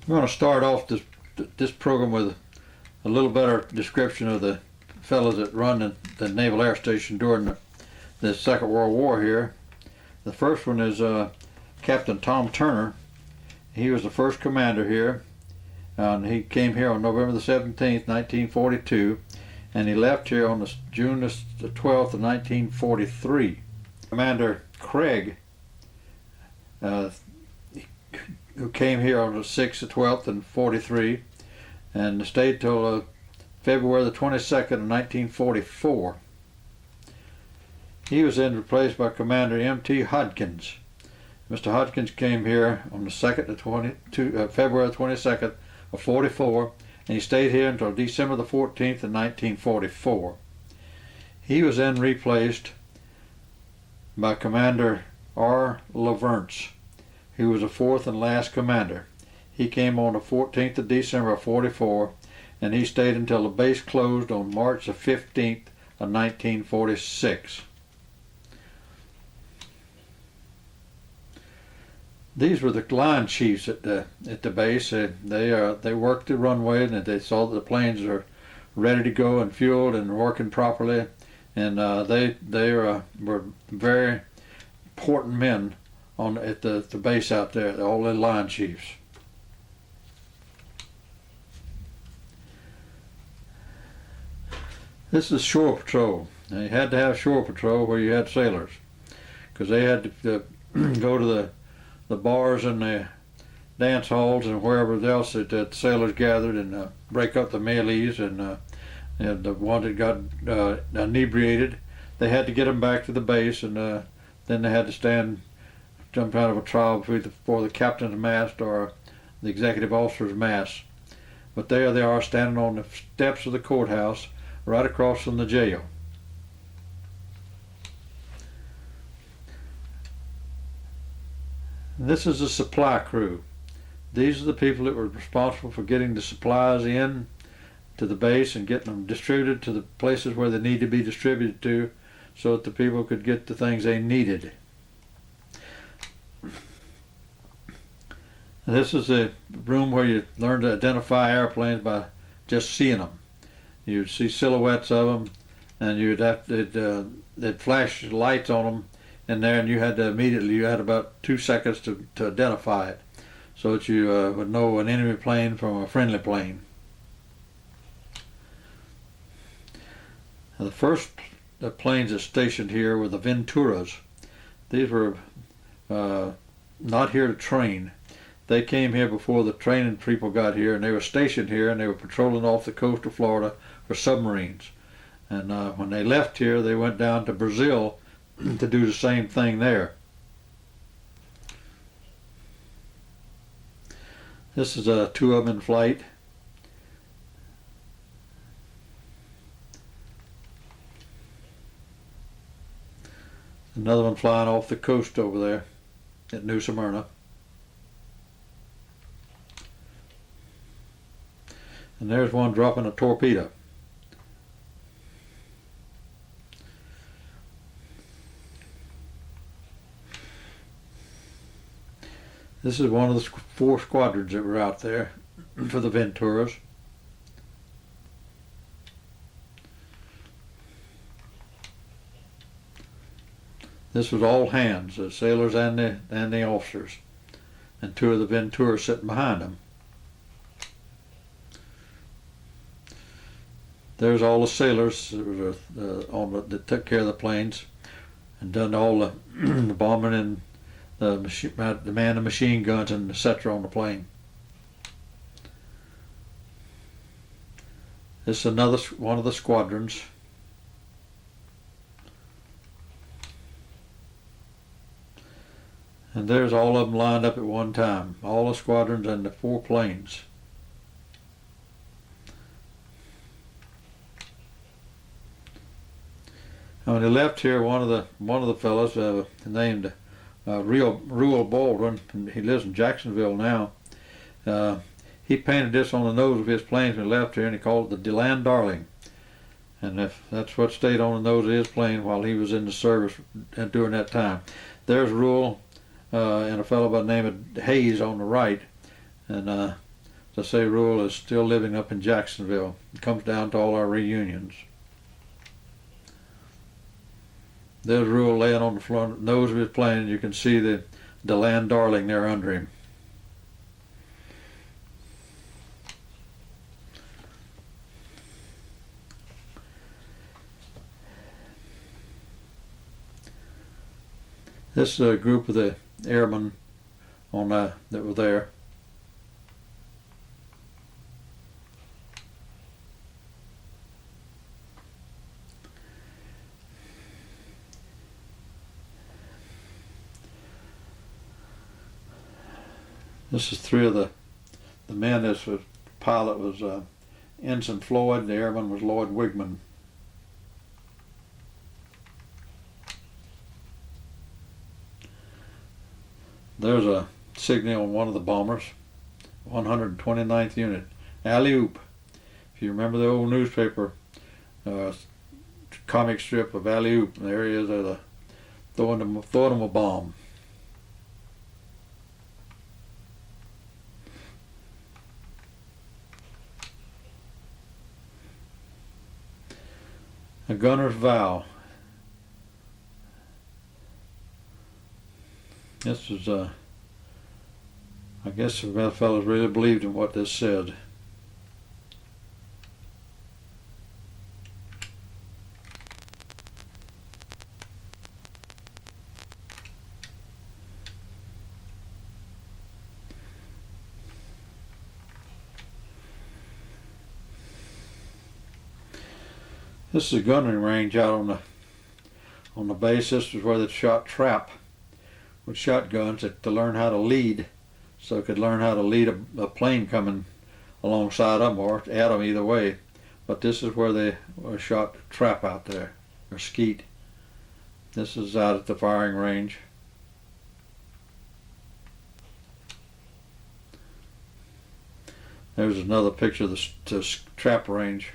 I'm going to start off this program with a little better description of the fellows that run the Naval Air Station during the Second World War here. The first one is Captain Tom Turner. He was the first commander here, and he came here on November the 17th, 1942, and he left here on June the 12th of 1943. Commander Craig, who came here on the 6th, the 12th, and 43, and stayed till February the 22nd of 1944. He was then replaced by Commander M.T. Hodgkins. Mr. Hodgkins came here on the 2nd to February 22nd of 44, and he stayed here until December the 14th of 1944. He was then replaced by Commander R. Laverne, who was the fourth and last commander. He came on the 14th of December of 44, and he stayed until the base closed on March the 15th of 1946. These were the line chiefs at the base. They worked the runway, and they saw that the planes are ready to go and fueled and working properly, and they were very important men at the base out there, all the line chiefs. This is shore patrol. Now, you had to have shore patrol where you had sailors, because they had to go to the bars and the dance halls and wherever else that the sailors gathered and break up the melees, and the ones that got inebriated, they had to get them back to the base, and then they had to stand some kind of a trial before the captain's mast or the executive officer's mast. But there they are, standing on the steps of the courthouse right across from the jail. This is the supply crew. These are the people that were responsible for getting the supplies in to the base and getting them distributed to the places where they need to be distributed to, so that the people could get the things they needed. This is the room where you learn to identify airplanes by just seeing them. You'd see silhouettes of them, and they'd flash lights on them in there, and you had about 2 seconds to identify it, so that you would know an enemy plane from a friendly plane. Now, the first planes that stationed here were the Venturas. These were not here to train. They came here before the training people got here, and they were stationed here, and they were patrolling off the coast of Florida for submarines. And when they left here, they went down to Brazil to do the same thing there. This is two of them in flight. Another one flying off the coast over there at New Smyrna. And there's one dropping a torpedo. This is one of the 4 squadrons that were out there for the Venturas. This was all hands, the sailors and the officers, and 2 of the Venturas sitting behind them. There's all the sailors that took care of the planes and done all the bombing and the man of machine guns and etc. on the plane. This is another one of the squadrons. And there's all of them lined up at one time, all the squadrons and the 4 planes. When they left here, one of the fellows named Reuel Baldwin, he lives in Jacksonville now. He painted this on the nose of his planes when he left here, and he called it the DeLand Darling. And that's what stayed on the nose of his plane while he was in the service during that time. There's Reuel and a fellow by the name of Hayes on the right, and As I say, Rule is still living up in Jacksonville. He comes down to all our reunions. There's Rule laying on the floor, nose of his plane. You can see the DeLand Darling there under him. This is a group of the airmen on that were there. This is three of the men. This was pilot was Ensign Floyd. The airman was Lloyd Wigman. There's a signal on one of the bombers, 129th Unit, alley-oop. If you remember the old newspaper comic strip of alley-oop, there he is throwing them a bomb. A gunner's vow. This was, I guess the fellows really believed in what this said. This is a gunnery range out on the base. This is where they shot trap with shotguns to learn how to lead, so it could learn how to lead a plane coming alongside them or at them either way. But this is where they shot trap out there, or skeet. This is out at the firing range. There's another picture of the trap range.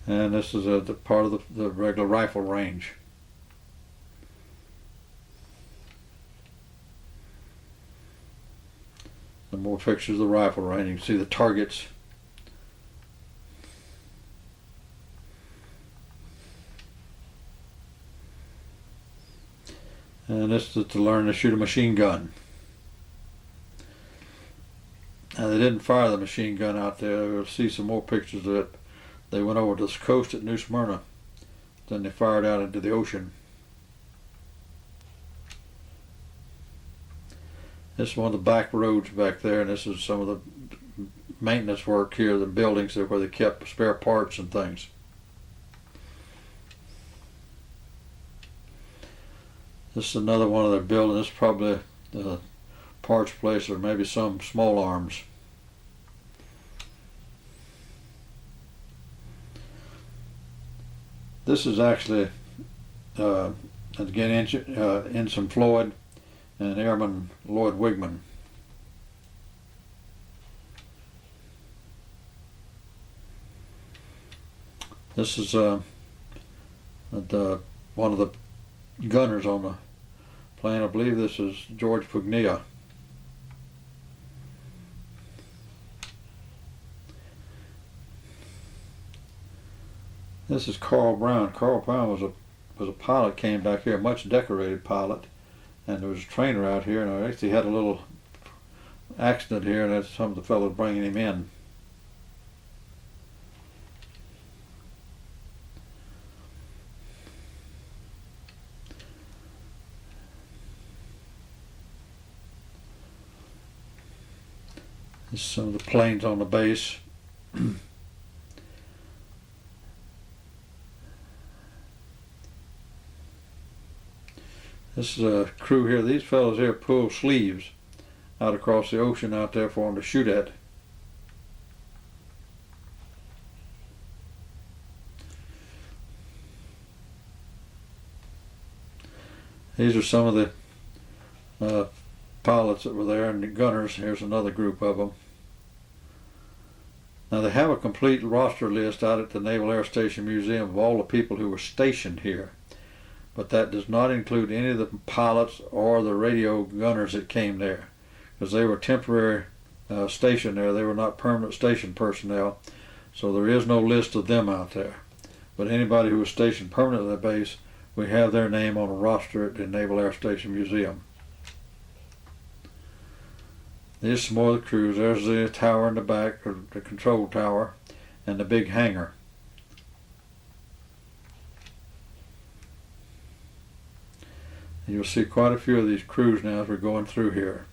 And this is the part of the regular rifle range. Some more pictures of the rifle range. You can see the targets. And this is to learn to shoot a machine gun. Now they didn't fire the machine gun out there. We'll see some more pictures of it. They went over to the coast at New Smyrna. Then they fired out into the ocean. This is one of the back roads back there, and this is some of the maintenance work here, the buildings there where they kept spare parts and things. This is another one of their buildings. This is probably the parts place or maybe some small arms. This is actually, again, Ensign Floyd and Airman Lloyd Wigman. This is one of the gunners on the plane. I believe this is George Pugnia. This is Carl Brown. Carl Brown was a pilot, came back here, a much decorated pilot, and there was a trainer out here, and I actually had a little accident here, and that's some of the fellows bringing him in. This is some of the planes on the base. This is a crew here. These fellows here pull sleeves out across the ocean out there for them to shoot at. These are some of the pilots that were there and the gunners. Here's another group of them. Now they have a complete roster list out at the Naval Air Station Museum of all the people who were stationed here. but that does not include any of the pilots or the radio gunners that came there, because they were temporary stationed there. They were not permanent station personnel, so there is no list of them out there. But anybody who was stationed permanently at the base, we have their name on a roster at the Naval Air Station Museum. There's some more of the crews. There's the tower in the back, or the control tower, and the big hangar. And you'll see quite a few of these crews now as we're going through here.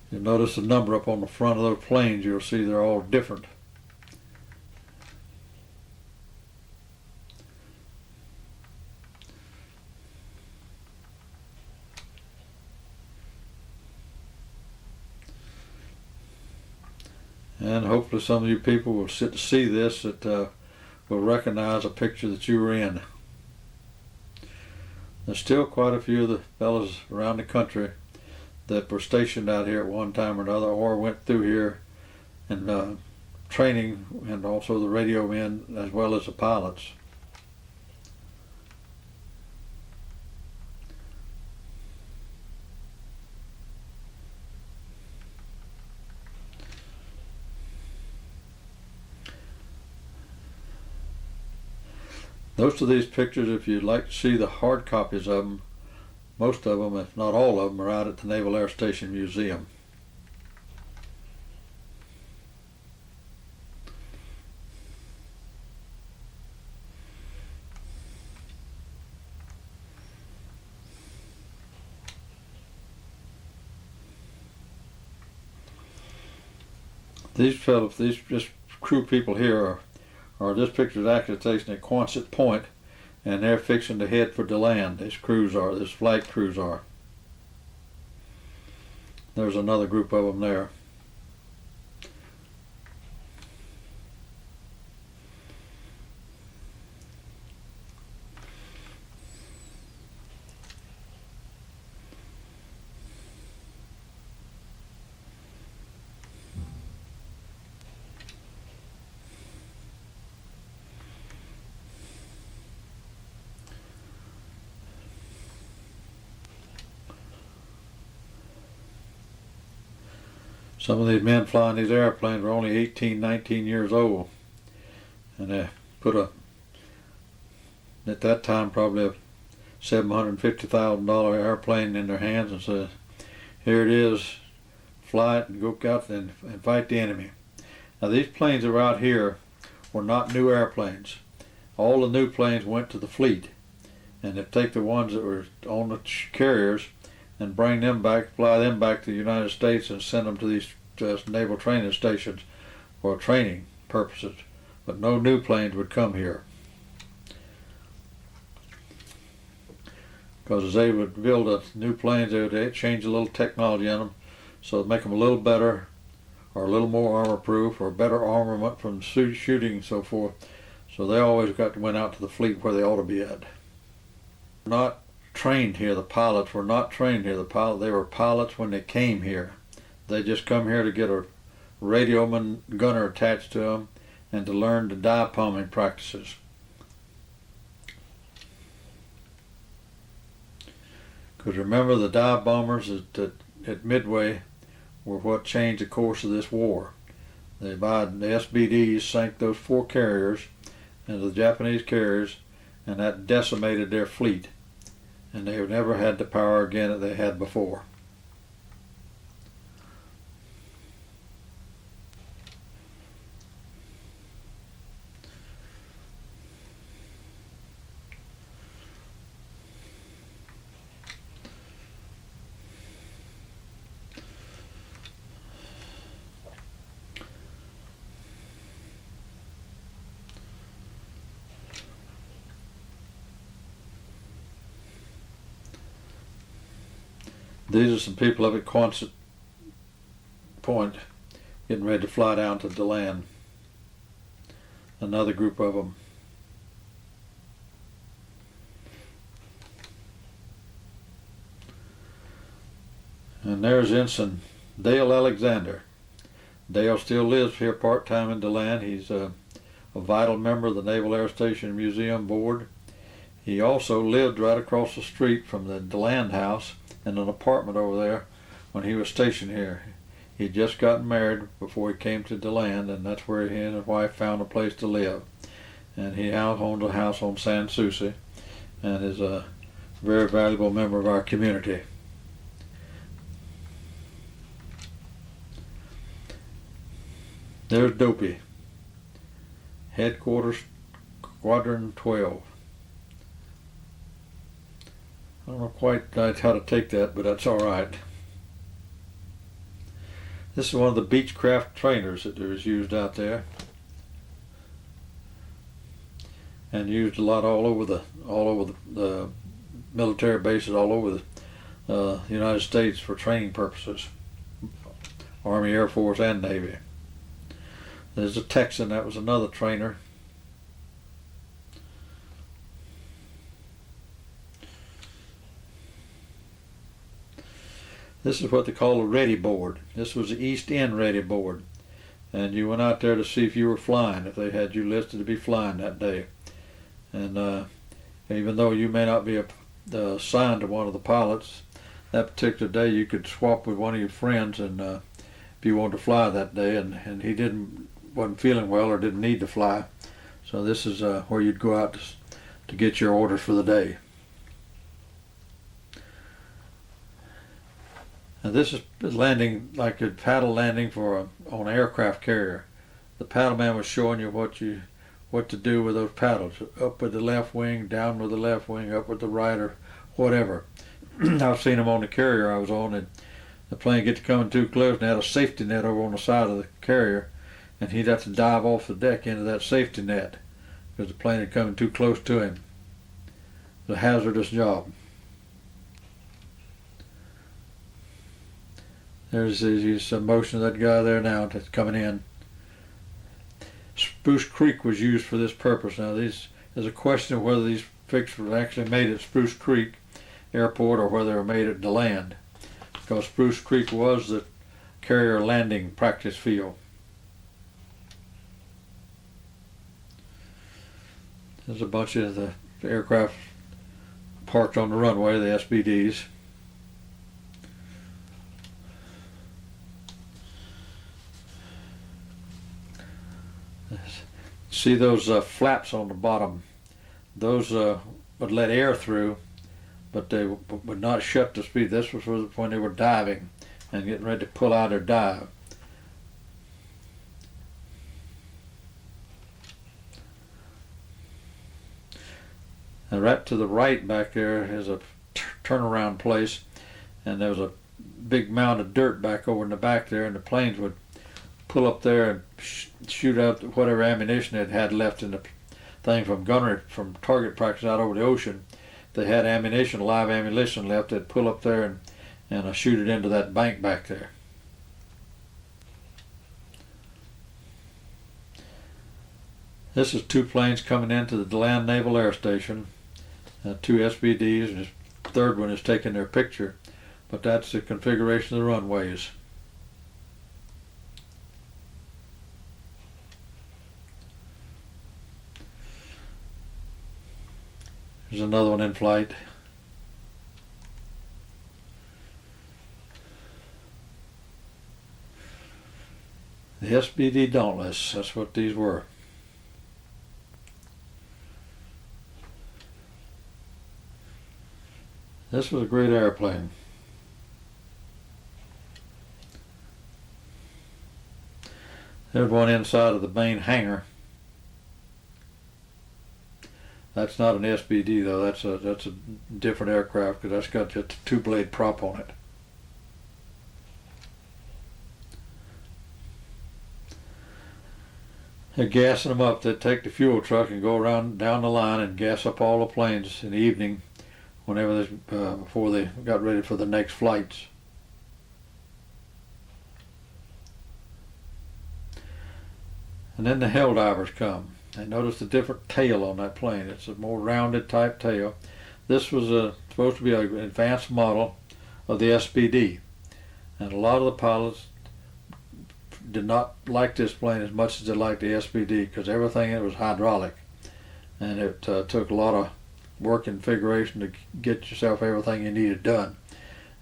You'll notice the number up on the front of those planes. You'll see they're all different. And hopefully some of you people will sit to see this that will recognize a picture that you were in. There's still quite a few of the fellows around the country that were stationed out here at one time or another, or went through here and training, and also the radio men as well as the pilots. Most of these pictures, if you'd like to see the hard copies of them, most of them, if not all of them, are out at the Naval Air Station Museum. These fellows, these just crew people here are this picture is actually taken at Quonset Point, and they're fixing to head for DeLand. These crews are, this flight crews are. There's another group of them there. Some of these men flying these airplanes were only 18, 19 years old. And they put at that time, probably a $750,000 airplane in their hands and said, here it is, fly it and go out and fight the enemy. Now these planes that were out here were not new airplanes. All the new planes went to the fleet. And they take the ones that were on the carriers and bring them back, fly them back to the United States and send them to these naval training stations for training purposes. But no new planes would come here, because as they would build new planes, they would change a little technology in them, so to make them a little better, or a little more armor-proof, or better armament from shooting and so forth. So they always went out to the fleet where they ought to be at. Not trained here. The pilots were not trained here. They were pilots when they came here. They just come here to get a radioman gunner attached to them and to learn the dive bombing practices. Because remember, the dive bombers at Midway were what changed the course of this war. The SBDs sank those 4 carriers into the Japanese carriers, and that decimated their fleet. And they have never had the power again that they had before. These are some people up at Quonset Point getting ready to fly down to DeLand. Another group of them. And there's Ensign Dale Alexander. Dale still lives here part-time in DeLand. He's a vital member of the Naval Air Station Museum Board. He also lived right across the street from the DeLand house in an apartment over there when he was stationed here. He'd just gotten married before he came to DeLand, and that's where he and his wife found a place to live. And he now owns a house on San Souci and is a very valuable member of our community. There's Dopey, Headquarters Squadron 12. I don't know quite how to take that, but that's all right. This is one of the Beechcraft trainers that is used out there, and used a lot all over the military bases all over the United States for training purposes, Army, Air Force, and Navy. There's a Texan, that was another trainer. This is what they call a ready board. This was the East End ready board, and you went out there to see if you were flying, if they had you listed to be flying that day. And even though you may not be assigned to one of the pilots, that particular day you could swap with one of your friends, and if you wanted to fly that day, and he wasn't feeling well or didn't need to fly, so this is where you'd go out to get your orders for the day. And this is landing, like a paddle landing on an aircraft carrier. The paddle man was showing you what to do with those paddles. Up with the left wing, down with the left wing, up with the right, or whatever. I've seen them on the carrier I was on, and the plane get to coming too close, and they had a safety net over on the side of the carrier, and he'd have to dive off the deck into that safety net because the plane had coming too close to him. It's a hazardous job. There's some motion of that guy there now that's coming in. Spruce Creek was used for this purpose. Now there's a question of whether these fixtures were actually made at Spruce Creek Airport or whether they were made at DeLand, because Spruce Creek was the carrier landing practice field. There's a bunch of the aircraft parked on the runway, the SBDs. See those flaps on the bottom? Those would let air through, but they would not shut the speed. This was when they were diving and getting ready to pull out or dive. And right to the right back there is a turnaround place, and there was a big mound of dirt back over in the back there, and the planes would pull up there and shoot out whatever ammunition it had left in the thing from target practice out over the ocean. If they had ammunition, live ammunition left, they'd pull up there and shoot it into that bank back there. This is two planes coming into the DeLand Naval Air Station, two SBDs, and the third one is taking their picture, but that's the configuration of the runways. There's another one in flight. The SBD Dauntless, that's what these were. This was a great airplane. There's one inside of the main hangar. That's not an SBD though. That's a different aircraft because that's got just a two-blade prop on it. They're gassing them up. They'd take the fuel truck and go around down the line and gas up all the planes in the evening, whenever before they got ready for the next flights. And then the hell divers come. I noticed a different tail on that plane. It's a more rounded type tail. This was supposed to be an advanced model of the SBD, and a lot of the pilots did not like this plane as much as they liked the SBD, because everything in it was hydraulic, and it took a lot of work and configuration to get yourself everything you needed done.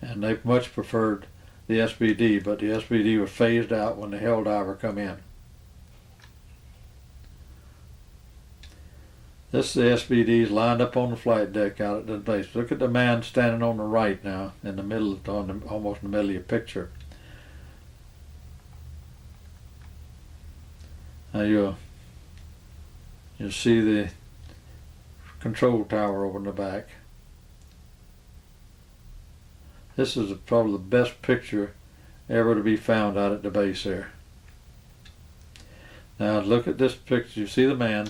And they much preferred the SBD, but the SBD was phased out when the Helldiver come in. This is the SBDs lined up on the flight deck out at the base. Look at the man standing on the right now, in the middle, almost in the middle of your picture. Now you'll see the control tower over in the back. This is probably the best picture ever to be found out at the base there. Now look at this picture. You see the man.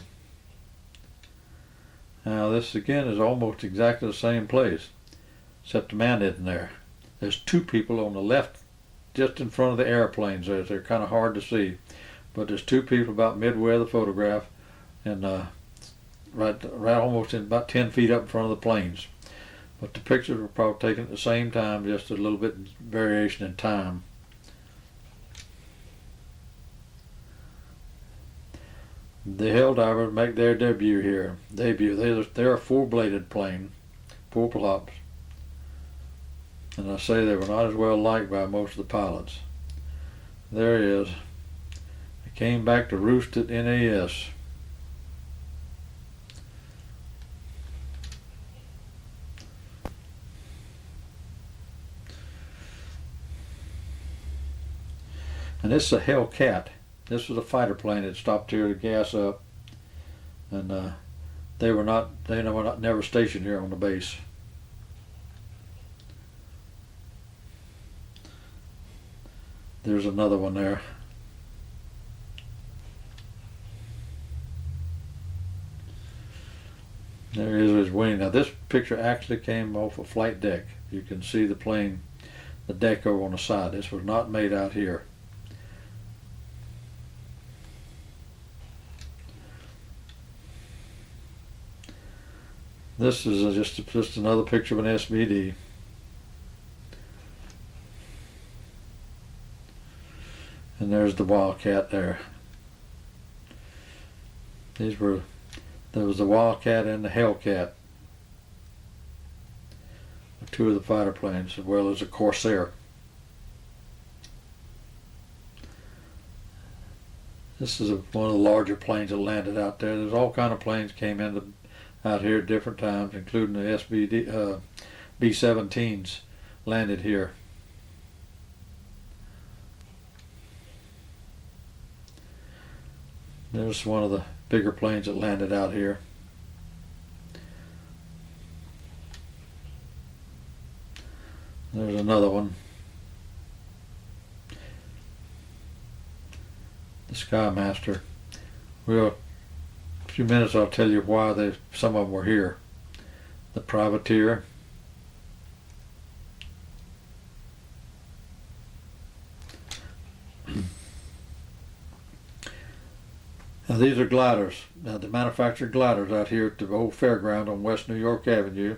Now this again is almost exactly the same place, except the man isn't there. There's two people on the left, just in front of the airplanes. They're kind of hard to see, but there's two people about midway of the photograph, and right almost in about 10 feet up in front of the planes. But the pictures were probably taken at the same time, just a little bit variation in time. The Helldivers make their debut here. They're a four-bladed plane, four props. And I say they were not as well liked by most of the pilots. There he is. They came back to roost at NAS. And this is a Hellcat. This was a fighter plane that stopped here to gas up, and they were never stationed here on the base. There's another one there. There is his wing. Now this picture actually came off a flight deck. You can see the plane, the deck over on the side. This was not made out here. This is just another picture of an SBD. And there's the Wildcat there. There was the Wildcat and the Hellcat. Two of the fighter planes, as well as a Corsair. This is one of the larger planes that landed out there. There's all kind of planes came out here at different times, including the SBD B-17s landed here. There's one of the bigger planes that landed out here. There's another one. The Skymaster. Well, a few minutes I'll tell you why some of them were here. The Privateer. Now these are gliders. Now they manufacture gliders out here at the old fairground on West New York Avenue,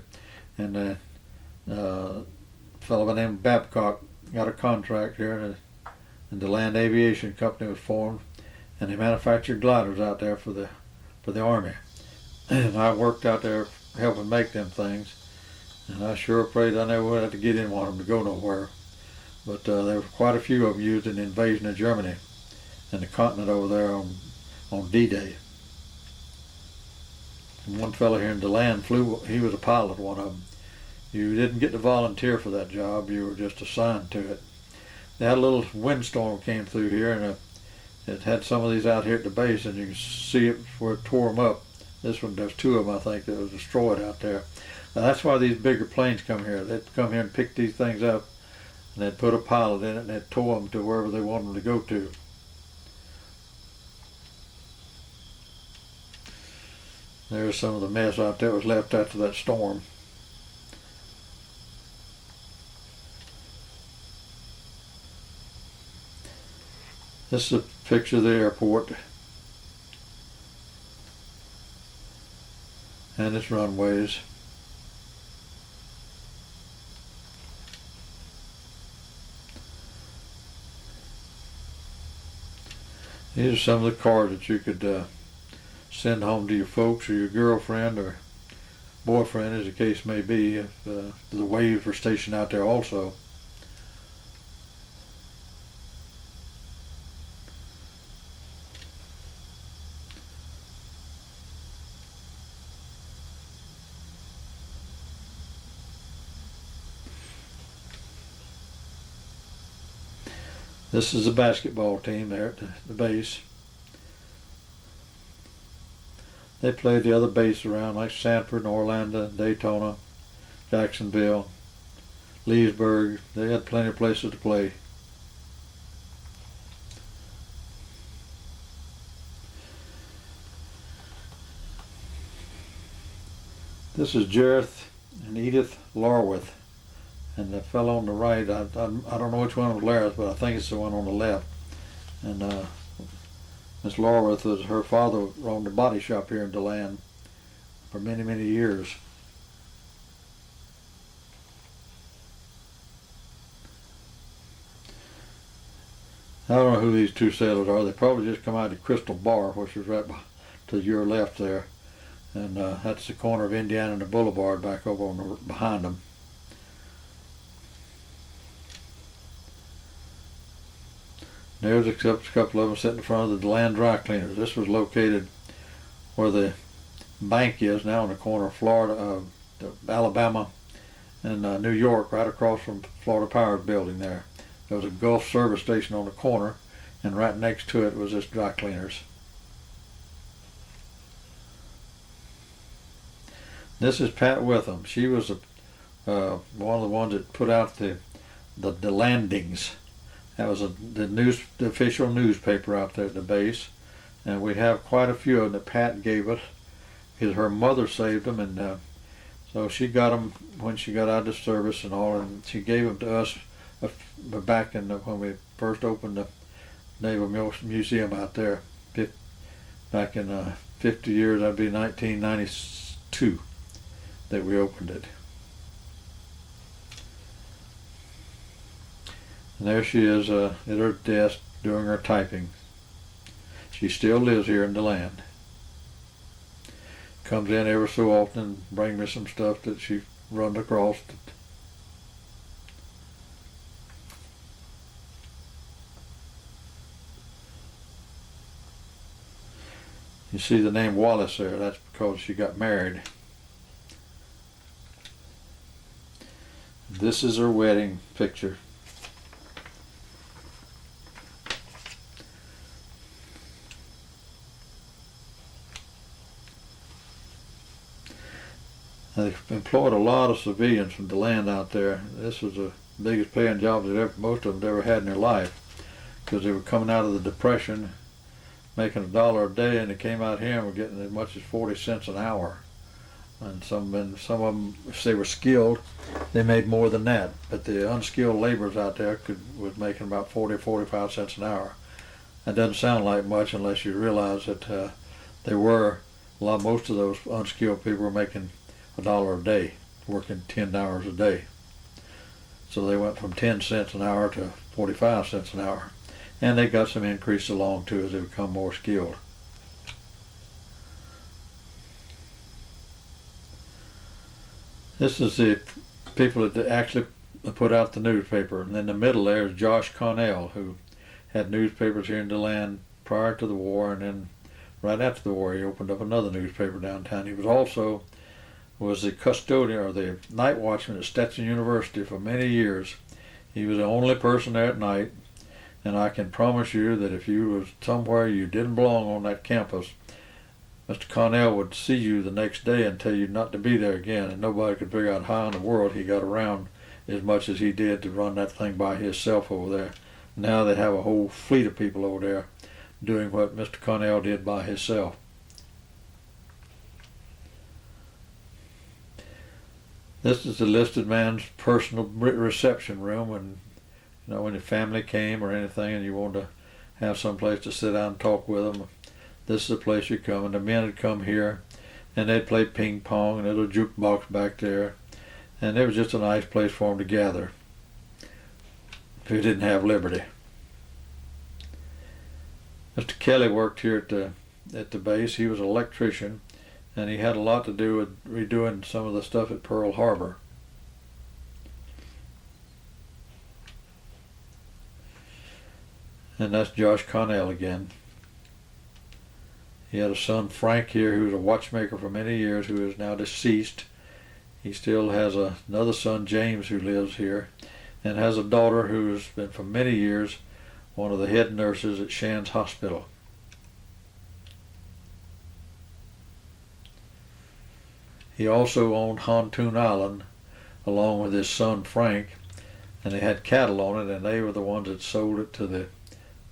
and a fellow by the name of Babcock got a contract here, and the DeLand Aviation Company was formed, and they manufactured gliders out there for the Army. And I worked out there helping make them things, and I sure prayed I never would have to get in one of them to go nowhere. But there were quite a few of them used in the invasion of Germany and the continent over there on D-Day. And one fellow here in DeLand he was a pilot, one of them. You didn't get to volunteer for that job, you were just assigned to it. They had a little windstorm came through here, and it had some of these out here at the base, and you can see it where it tore them up. This one, there's two of them I think that was destroyed out there. Now that's why these bigger planes come here. They'd come here and pick these things up, and they'd put a pilot in it, and they'd tow them to wherever they wanted them to go to. There's some of the mess out there that was left after that storm. This is a picture of the airport and its runways. These are some of the cards that you could send home to your folks or your girlfriend or boyfriend, as the case may be, if the waves were stationed out there also. This is the basketball team there at the base. They played the other base around, like Sanford, Orlando, Daytona, Jacksonville, Leesburg. They had plenty of places to play. This is Jareth and Edith Larworth. And the fellow on the right, I don't know which one was Larworth, but I think it's the one on the left. And Miss Larworth was, her father owned a body shop here in DeLand for many, many years. I don't know who these two sailors are. They probably just come out of Crystal Bar, which is right to your left there. And that's the corner of Indiana and the Boulevard back over on behind them. There's a couple of them sitting in front of the DeLand dry cleaners. This was located where the bank is now, on the corner of Florida, Alabama, and New York, right across from Florida Power's building there. There was a Gulf service station on the corner, and right next to it was this dry cleaners. This is Pat Witham. She was one of the ones that put out the landings. That was the official newspaper out there at the base, and we have quite a few of them that Pat gave us. Her mother saved them, and so she got them when she got out of service and all, and she gave them to us back in when we first opened the Naval Museum out there. Back in 50 years, that'd be 1992 that we opened it. And there she is at her desk doing her typing. She still lives here in DeLand. Comes in every so often and brings me some stuff that she runs across. You see the name Wallace there. That's because she got married. This is her wedding picture. They employed a lot of civilians from DeLand out there. This was the biggest paying job that most of them ever had in their life, because they were coming out of the Depression, making $1 a day, and they came out here and were getting as much as 40 cents an hour. And some of them, if they were skilled, they made more than that. But the unskilled laborers out there was making about 40, 45 cents an hour. That doesn't sound like much unless you realize that most of those unskilled people were making $1 a day, working 10 hours a day. So they went from 10 cents an hour to 45 cents an hour. And they got some increase along too as they become more skilled. This is the people that actually put out the newspaper. And in the middle there is Josh Connell, who had newspapers here in DeLand prior to the war, and then right after the war he opened up another newspaper downtown. He was the custodian or the night watchman at Stetson University for many years. He was the only person there at night, and I can promise you that if you was somewhere you didn't belong on that campus, Mr. Connell would see you the next day and tell you not to be there again, and nobody could figure out how in the world he got around as much as he did to run that thing by himself over there. Now they have a whole fleet of people over there doing what Mr. Connell did by himself. This is the listed man's personal reception room when your family came or anything and you wanted to have some place to sit down and talk with them. This is the place you come, and the men would come here and they'd play ping pong, and there's a jukebox back there, and it was just a nice place for them to gather if you didn't have liberty. Mr. Kelly worked here at the base. He was an electrician, and he had a lot to do with redoing some of the stuff at Pearl Harbor. And that's Josh Connell again. He had a son, Frank, here, who was a watchmaker for many years, who is now deceased. He still has another son, James, who lives here, and has a daughter who has been for many years one of the head nurses at Shands Hospital. He also owned Pontoon Island along with his son Frank, and they had cattle on it, and they were the ones that sold it to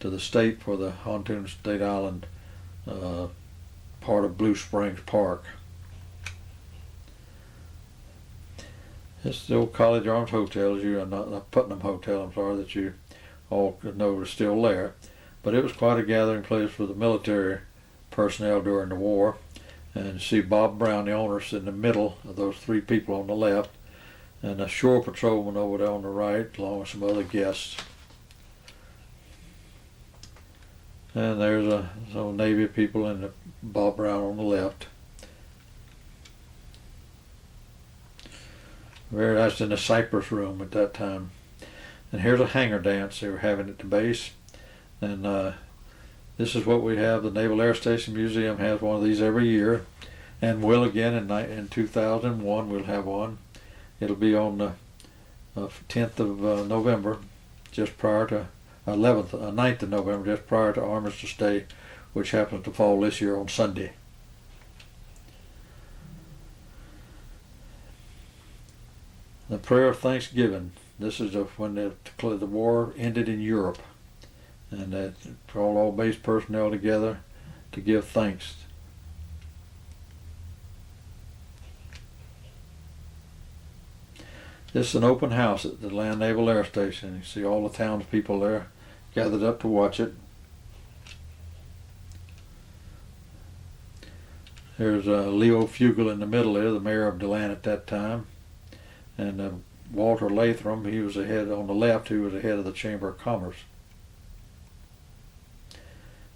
the state for the Pontoon State Island part of Blue Springs Park. It's the old College Arms Hotel, not Putnam Hotel, I'm sorry, that you all know is still there. But it was quite a gathering place for the military personnel during the war. And you see Bob Brown, the owner, sitting in the middle of those three people on the left, and a shore patrolman over there on the right, along with some other guests. And there's some Navy people and Bob Brown on the left. That's in the Cypress Room at that time. And here's a hangar dance they were having at the base. And this is what we have. The Naval Air Station Museum has one of these every year, and will again in 2001. We'll have one. It'll be on the 10th of November, just prior to 9th of November, just prior to Armistice Day, which happens to fall this year on Sunday. The prayer of thanksgiving. This is when the war ended in Europe, and that brought all base personnel together to give thanks. This is an open house at the DeLand Naval Air Station. You see all the townspeople there gathered up to watch it. There's Leo Fugel in the middle there, the mayor of DeLand at that time. And Walter Latham, he was the head on the left, who was the head of the Chamber of Commerce.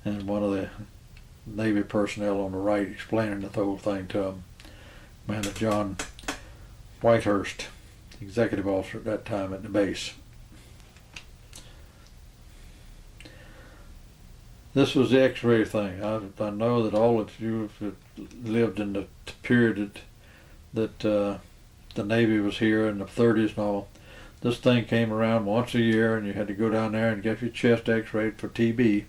And one of the Navy personnel on the right explaining the whole thing to him, man, John Whitehurst, executive officer at that time at the base. This was the X-ray thing. I know that all of you have lived in the period that the Navy was here in the 30s and all. This thing came around once a year, and you had to go down there and get your chest X-rayed for TB,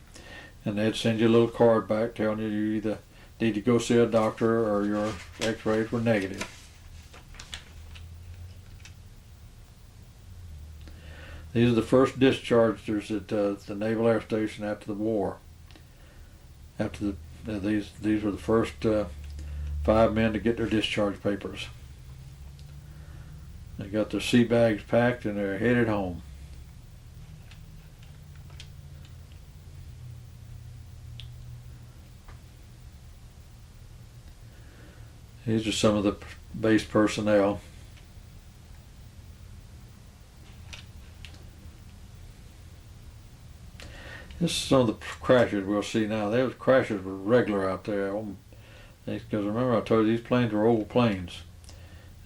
and they'd send you a little card back telling you either need to go see a doctor or your X-rays were negative. These are the first dischargers at the Naval Air Station after the war. These were the first 5 men to get their discharge papers. They got their sea bags packed and they're headed home. These are some of the base personnel. This is some of the crashes we'll see now. Those crashes were regular out there. Because remember I told you these planes were old planes.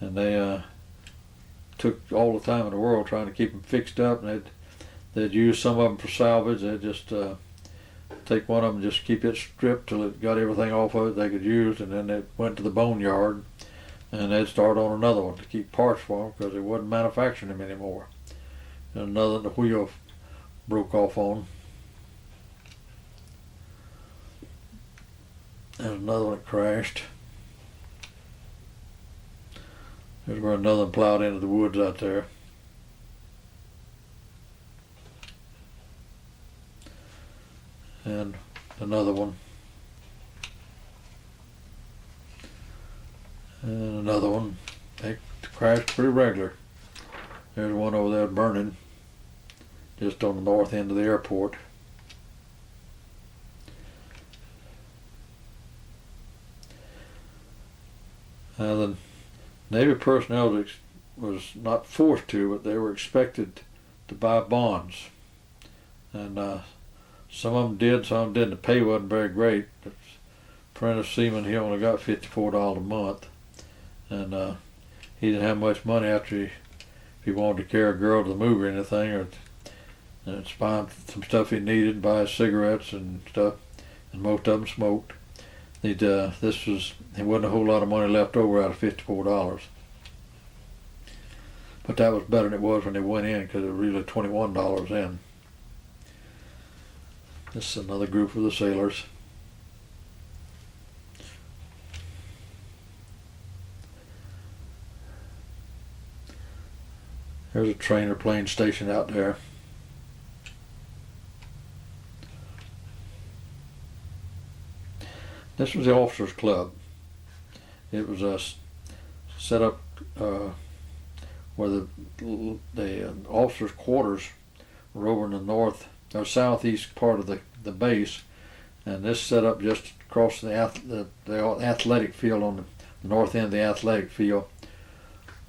And they took all the time in the world trying to keep them fixed up. And they'd use some of them for salvage. They'd just take one of them and just keep it stripped till it got everything off of it they could use. And then they went to the boneyard. And they'd start on another one to keep parts for them because they wasn't manufacturing them anymore. And another the wheel broke off on. There's another one that crashed. There's where another one plowed into the woods out there. And another one. And another one. They crashed pretty regular. There's one over there burning, just on the north end of the airport. The Navy personnel was not forced to, but they were expected to buy bonds. And Some of them did, some of them didn't. The pay wasn't very great. The apprentice seaman, he only got $54 a month, and he didn't have much money after if he wanted to carry a girl to the movie or anything, or find some stuff he needed, buy cigarettes and stuff, and most of them smoked. There wasn't a whole lot of money left over out of $54. But that was better than it was when they went in, because it was really $21 in. This is another group of the sailors. There's a trainer plane stationed out there. This was the officers' club. It was set up where the officers' quarters were over in the north or southeast part of the base, and this set up just across the athletic field on the north end of the athletic field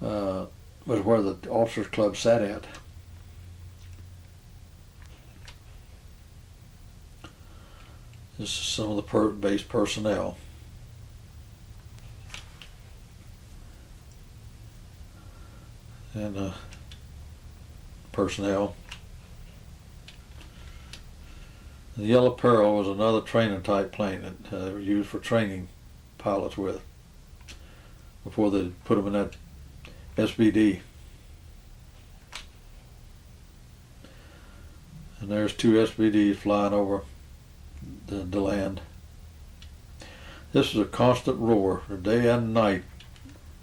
was where the officers' club sat at. This is some of the base personnel. And personnel. The Yellow Peril was another training type plane that they were used for training pilots with before they put them in that SBD. And there's two SBDs flying over the DeLand. This is a constant roar, day and night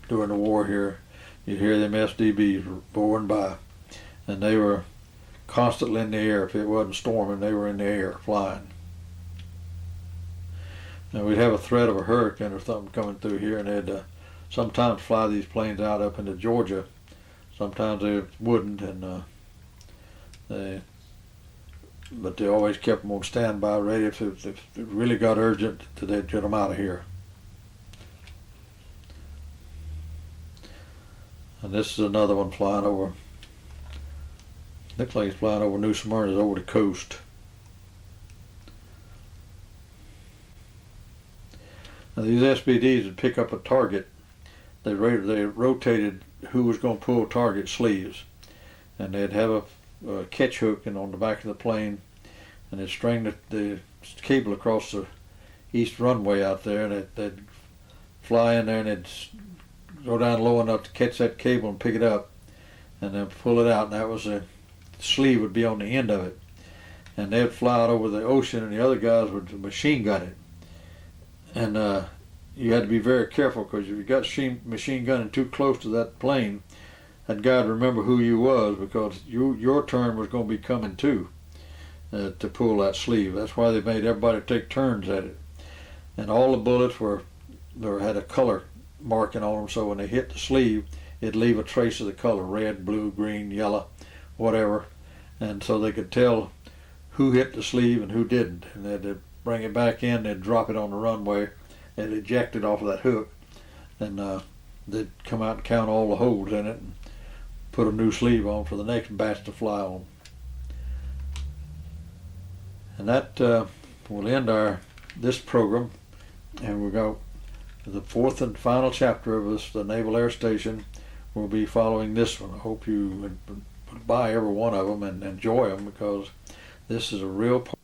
during the war here. You'd hear them SDBs roaring by, and they were constantly in the air. If it wasn't storming, they were in the air flying. And we'd have a threat of a hurricane or something coming through here, and they'd sometimes fly these planes out up into Georgia. Sometimes they wouldn't, and but they always kept them on standby ready. If it really got urgent, they'd get them out of here. And this is another one flying over. Looks like he's flying over New Smyrna, over the coast. Now these SBDs would pick up a target. They rotated who was going to pull target sleeves, and they'd have a catch hook on the back of the plane, and they'd string the cable across the east runway out there, and they'd fly in there, and they'd go down low enough to catch that cable and pick it up, and then pull it out, and that was the sleeve would be on the end of it, and they'd fly out over the ocean, and the other guys would machine gun it, and you had to be very careful, because if you got machine gunning too close to that plane, that guy would remember who you was, because your turn was going to be coming too to pull that sleeve. That's why they made everybody take turns at it, and all the bullets had a color marking on them, so when they hit the sleeve, it'd leave a trace of the color, red, blue, green, yellow, whatever, and so they could tell who hit the sleeve and who didn't, and they'd bring it back in, they'd drop it on the runway, and eject it off of that hook, and they'd come out and count all the holes in it and put a new sleeve on for the next batch to fly on. And that will end this program, and we'll go the fourth and final chapter of this, the Naval Air Station, will be following this one. I hope you buy every one of them and enjoy them, because this is a real part